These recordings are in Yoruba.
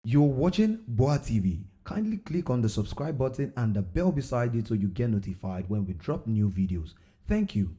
You're watching GboahTv. Kindly click on the subscribe button and the bell beside it so you get notified when we drop new videos. Thank you.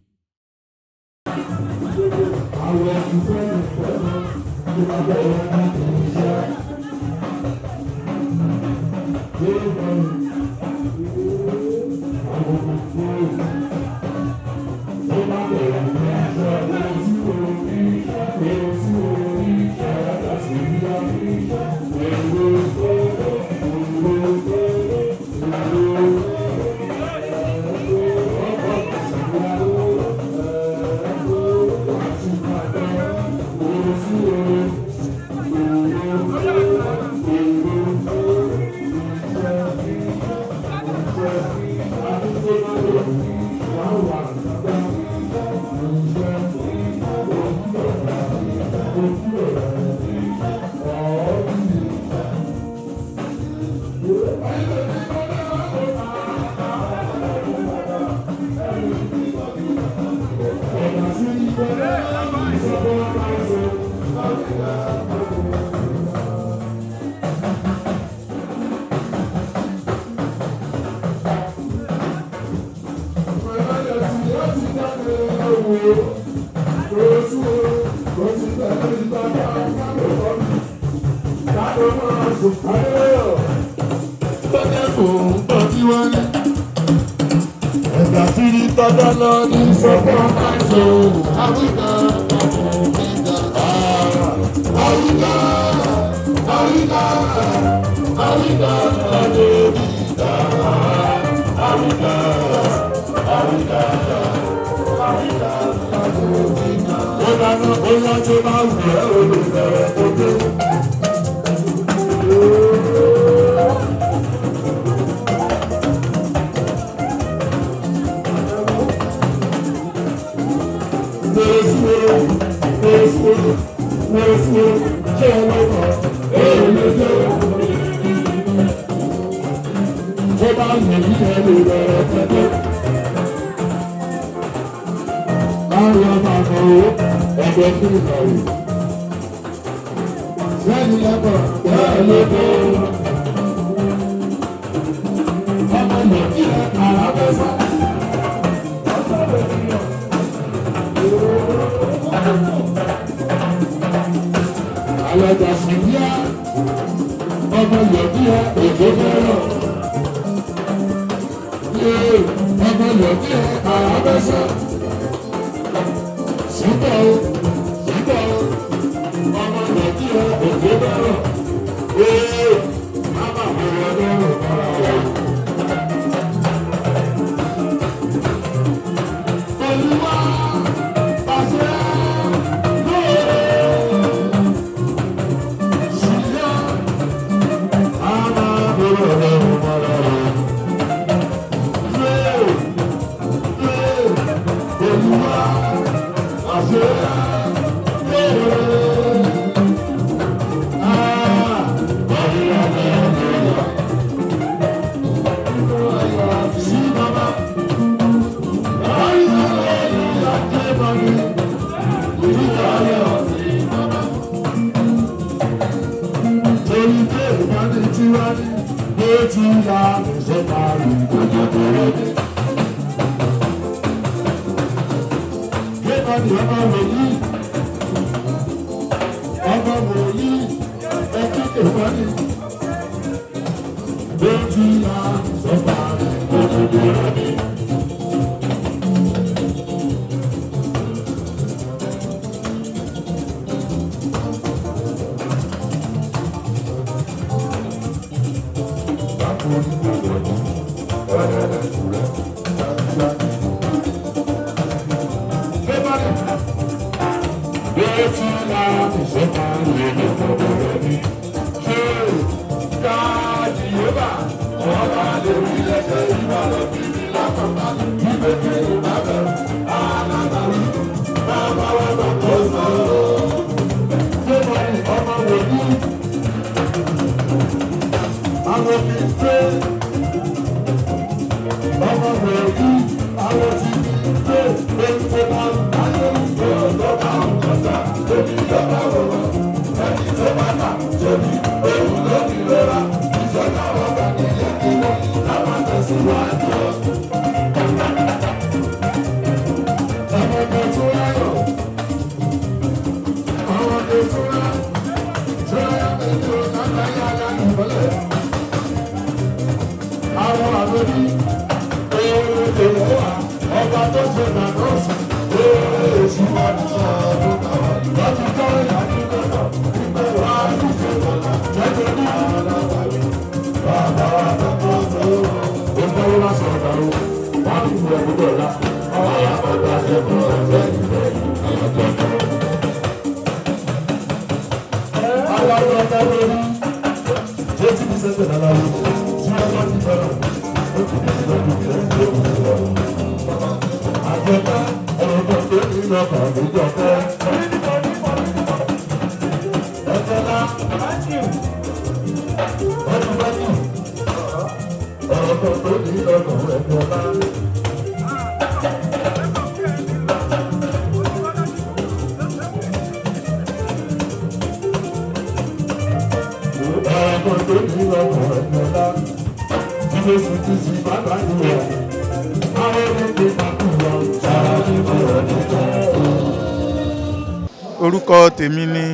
Orúkọ tèmi ni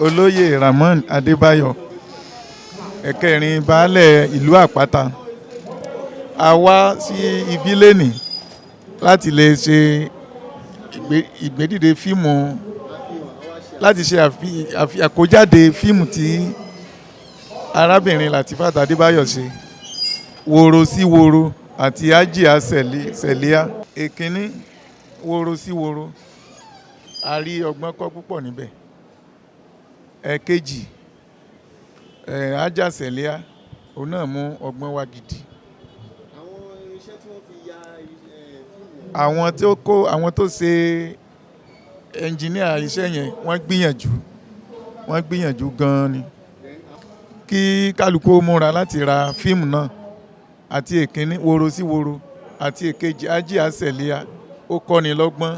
Olóyè Ramon Adébáyọ̀, ẹ̀kẹrin baálẹ̀ ìlú Àpáta. A wá sí ibi lénìí láti lè ṣe ìgbédìde fíìmù, láti ṣe àkójáde fíìmù tí arábìnrin Lateefah Adébáyọ̀ ṣe, Woro-Si-Woro àti Alhaja Scilat. Èkíní, Woro-Si-Woro, a rí ọgbọ́n kọ́ púpọ̀ níbẹ̀. Ẹ̀kejì, Alhaja Scilat, òun náà mú ọgbọ́n wá gidi. Àwọn iṣẹ́ tí wọ́n fi ya fíìmù. Àwọn tó ṣe ẹnjìníà iṣẹ́ yẹn wọ́n gbìyànjú gan-an ni. Kí kálukú múra láti ra fíìmù náà, àti èkíní Woro-Si-Woro àti èkejì Alhaja Scilat, ó kọ́ni lọ́gbọ́n.